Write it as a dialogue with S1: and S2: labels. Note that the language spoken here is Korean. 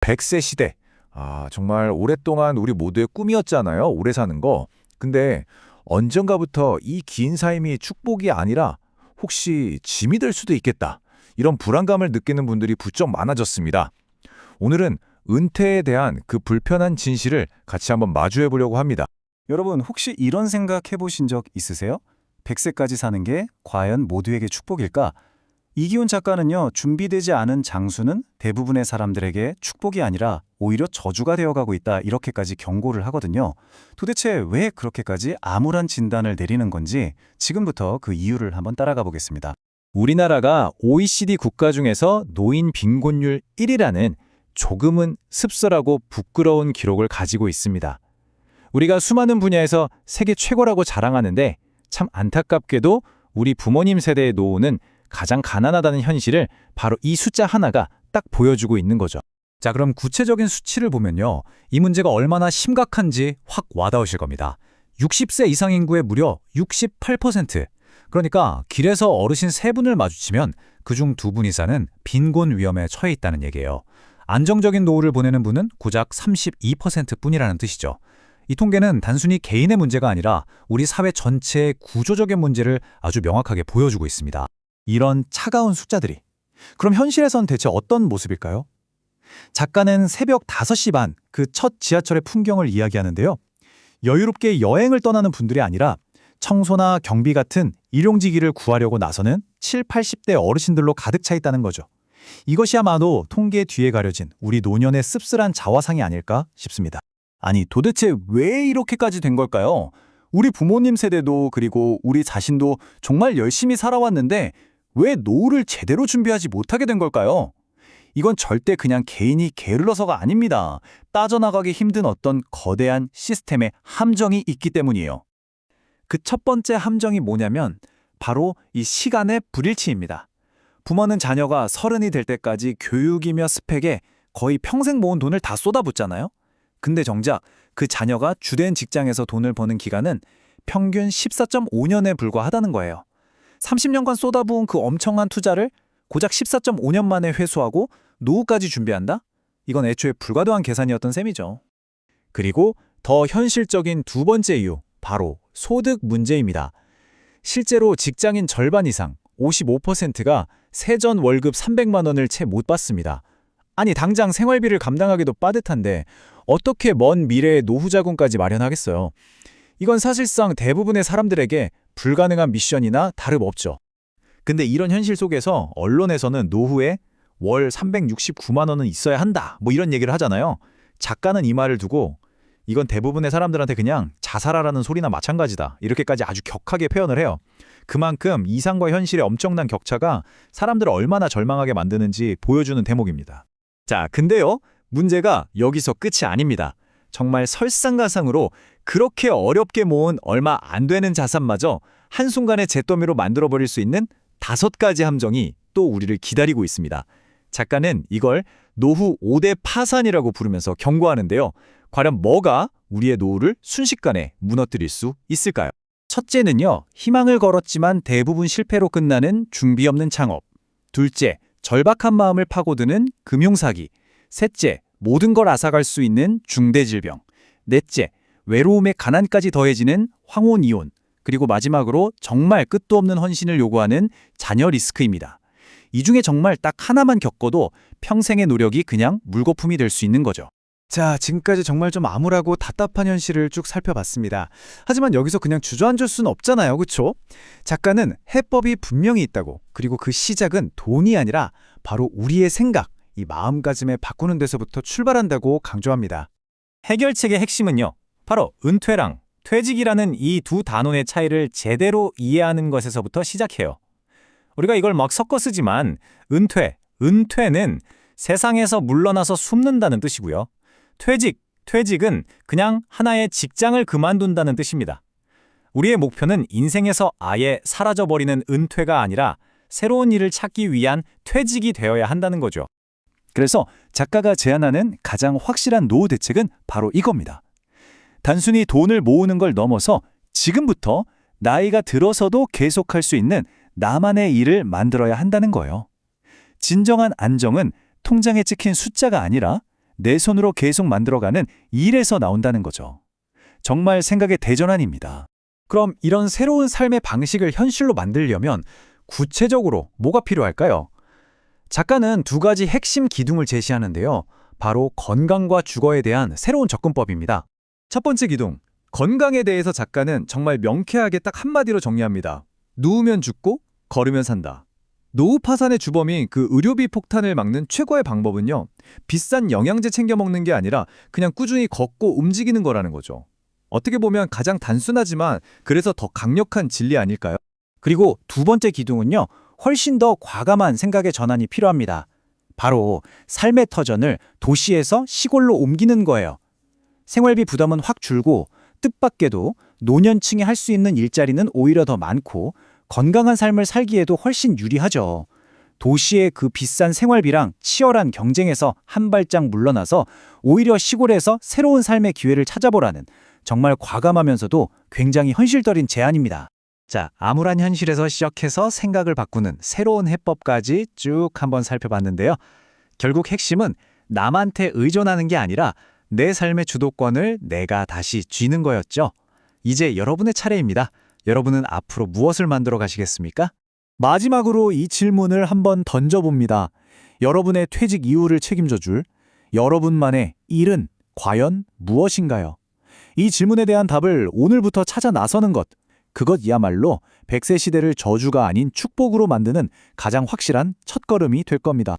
S1: 100세 시대. 정말 오랫동안 우리 모두의 꿈이었잖아요. 오래 사는 거. 근데 언젠가부터 이 긴 삶이 축복이 아니라 혹시 짐이 될 수도 있겠다. 이런 불안감을 느끼는 분들이 부쩍 많아졌습니다. 오늘은 은퇴에 대한 그 불편한 진실을 같이 한번 마주해 보려고 합니다.
S2: 여러분 혹시 이런 생각 해보신 적 있으세요? 100세까지 사는 게 과연 모두에게 축복일까? 이기훈 작가는요, 준비되지 않은 장수는 대부분의 사람들에게 축복이 아니라 오히려 저주가 되어가고 있다 이렇게까지 경고를 하거든요. 도대체 왜 그렇게까지 암울한 진단을 내리는 건지 지금부터 그 이유를 한번 따라가 보겠습니다.
S3: 우리나라가 OECD 국가 중에서 노인 빈곤율 1위라는 조금은 씁쓸하고 부끄러운 기록을 가지고 있습니다. 우리가 수많은 분야에서 세계 최고라고 자랑하는데 참 안타깝게도 우리 부모님 세대의 노후는 가장 가난하다는 현실을 바로 이 숫자 하나가 딱 보여주고 있는 거죠.
S4: 자, 그럼 구체적인 수치를 보면요. 이 문제가 얼마나 심각한지 확 와닿으실 겁니다. 60세 이상 인구의 무려 68%. 그러니까 길에서 어르신 3분을 마주치면 그중 2분 이상은 빈곤 위험에 처해 있다는 얘기예요. 안정적인 노후를 보내는 분은 고작 32%뿐이라는 뜻이죠. 이 통계는 단순히 개인의 문제가 아니라 우리 사회 전체의 구조적인 문제를 아주 명확하게 보여주고 있습니다.
S2: 이런 차가운 숫자들이. 그럼 현실에선 대체 어떤 모습일까요? 작가는 새벽 5시 반 그 첫 지하철의 풍경을 이야기하는데요. 여유롭게 여행을 떠나는 분들이 아니라 청소나 경비 같은 일용직위를 구하려고 나서는 7, 80대 어르신들로 가득 차 있다는 거죠. 이것이야말로 통계 뒤에 가려진 우리 노년의 씁쓸한 자화상이 아닐까 싶습니다. 아니, 도대체 왜 이렇게까지 된 걸까요? 우리 부모님 세대도 그리고 우리 자신도 정말 열심히 살아왔는데 왜 노후를 제대로 준비하지 못하게 된 걸까요? 이건 절대 그냥 개인이 게을러서가 아닙니다. 따져나가기 힘든 어떤 거대한 시스템의 함정이 있기 때문이에요. 그 첫 번째 함정이 뭐냐면 바로 이 시간의 불일치입니다. 부모는 자녀가 30이 될 때까지 교육이며 스펙에 거의 평생 모은 돈을 다 쏟아붓잖아요. 근데 정작 그 자녀가 주된 직장에서 돈을 버는 기간은 평균 14.5년에 불과하다는 거예요. 30년간 쏟아부은 그 엄청난 투자를 고작 14.5년 만에 회수하고 노후까지 준비한다? 이건 애초에 불가능한 계산이었던 셈이죠.
S3: 그리고 더 현실적인 두 번째 이유, 바로 소득 문제입니다. 실제로 직장인 절반 이상, 55%가 세전 월급 300만 원을 채 못 받습니다. 아니, 당장 생활비를 감당하기도 빠듯한데 어떻게 먼 미래의 노후 자금까지 마련하겠어요? 이건 사실상 대부분의 사람들에게 불가능한 미션이나 다름없죠.
S1: 근데 이런 현실 속에서 언론에서는 노후에 월 369만 원은 있어야 한다. 이런 얘기를 하잖아요. 작가는 이 말을 두고 이건 대부분의 사람들한테 그냥 자살하라는 소리나 마찬가지다. 이렇게까지 아주 격하게 표현을 해요. 그만큼 이상과 현실의 엄청난 격차가 사람들을 얼마나 절망하게 만드는지 보여주는 대목입니다.
S3: 자, 근데요, 문제가 여기서 끝이 아닙니다. 정말 설상가상으로 그렇게 어렵게 모은 얼마 안 되는 자산마저 한순간에 잿더미로 만들어버릴 수 있는 5가지 함정이 또 우리를 기다리고 있습니다. 작가는 이걸 노후 5대 파산이라고 부르면서 경고하는데요. 과연 뭐가 우리의 노후를 순식간에 무너뜨릴 수 있을까요?
S2: 첫째는요, 희망을 걸었지만 대부분 실패로 끝나는 준비 없는 창업. 둘째, 절박한 마음을 파고드는 금융사기. 셋째, 모든 걸 앗아갈 수 있는 중대질병. 넷째, 외로움에 가난까지 더해지는 황혼이혼. 그리고 마지막으로 정말 끝도 없는 헌신을 요구하는 자녀 리스크입니다. 이 중에 정말 딱 하나만 겪어도 평생의 노력이 그냥 물거품이 될 수 있는 거죠. 자, 지금까지 정말 좀 암울하고 답답한 현실을 쭉 살펴봤습니다. 하지만 여기서 그냥 주저앉을 수는 없잖아요, 그렇죠? 작가는 해법이 분명히 있다고, 그리고 그 시작은 돈이 아니라 바로 우리의 생각, 이 마음가짐에 바꾸는 데서부터 출발한다고 강조합니다.
S3: 해결책의 핵심은요, 바로 은퇴랑 퇴직이라는 이 두 단원의 차이를 제대로 이해하는 것에서부터 시작해요. 우리가 이걸 막 섞어 쓰지만 은퇴는 세상에서 물러나서 숨는다는 뜻이고요. 퇴직은 그냥 하나의 직장을 그만둔다는 뜻입니다. 우리의 목표는 인생에서 아예 사라져버리는 은퇴가 아니라 새로운 일을 찾기 위한 퇴직이 되어야 한다는 거죠.
S2: 그래서 작가가 제안하는 가장 확실한 노후 대책은 바로 이겁니다. 단순히 돈을 모으는 걸 넘어서 지금부터 나이가 들어서도 계속할 수 있는 나만의 일을 만들어야 한다는 거예요. 진정한 안정은 통장에 찍힌 숫자가 아니라
S1: 내 손으로 계속 만들어가는 일에서 나온다는 거죠. 정말 생각의 대전환입니다.
S4: 그럼 이런 새로운 삶의 방식을 현실로 만들려면 구체적으로 뭐가 필요할까요? 작가는 두 가지 핵심 기둥을 제시하는데요. 바로 건강과 주거에 대한 새로운 접근법입니다. 첫 번째 기둥, 건강에 대해서 작가는 정말 명쾌하게 딱 한마디로 정리합니다. 누우면 죽고 걸으면 산다. 노후 파산의 주범인 그 의료비 폭탄을 막는 최고의 방법은요, 비싼 영양제 챙겨 먹는 게 아니라 그냥 꾸준히 걷고 움직이는 거라는 거죠. 어떻게 보면 가장 단순하지만 그래서 더 강력한 진리 아닐까요?
S2: 그리고 두 번째 기둥은요, 훨씬 더 과감한 생각의 전환이 필요합니다. 바로 삶의 터전을 도시에서 시골로 옮기는 거예요. 생활비 부담은 확 줄고 뜻밖에도 노년층이 할 수 있는 일자리는 오히려 더 많고 건강한 삶을 살기에도 훨씬 유리하죠. 도시의 그 비싼 생활비랑 치열한 경쟁에서 한 발짝 물러나서 오히려 시골에서 새로운 삶의 기회를 찾아보라는 정말 과감하면서도 굉장히 현실적인 제안입니다. 자, 암울한 현실에서 시작해서 생각을 바꾸는 새로운 해법까지 쭉 한번 살펴봤는데요. 결국 핵심은 남한테 의존하는 게 아니라 내 삶의 주도권을 내가 다시 쥐는 거였죠. 이제 여러분의 차례입니다. 여러분은 앞으로 무엇을 만들어 가시겠습니까? 마지막으로 이 질문을 한번 던져봅니다. 여러분의 퇴직 이후를 책임져 줄 여러분만의 일은 과연 무엇인가요? 이 질문에 대한 답을 오늘부터 찾아 나서는 것, 그것이야말로 100세 시대를 저주가 아닌 축복으로 만드는 가장 확실한 첫걸음이 될 겁니다.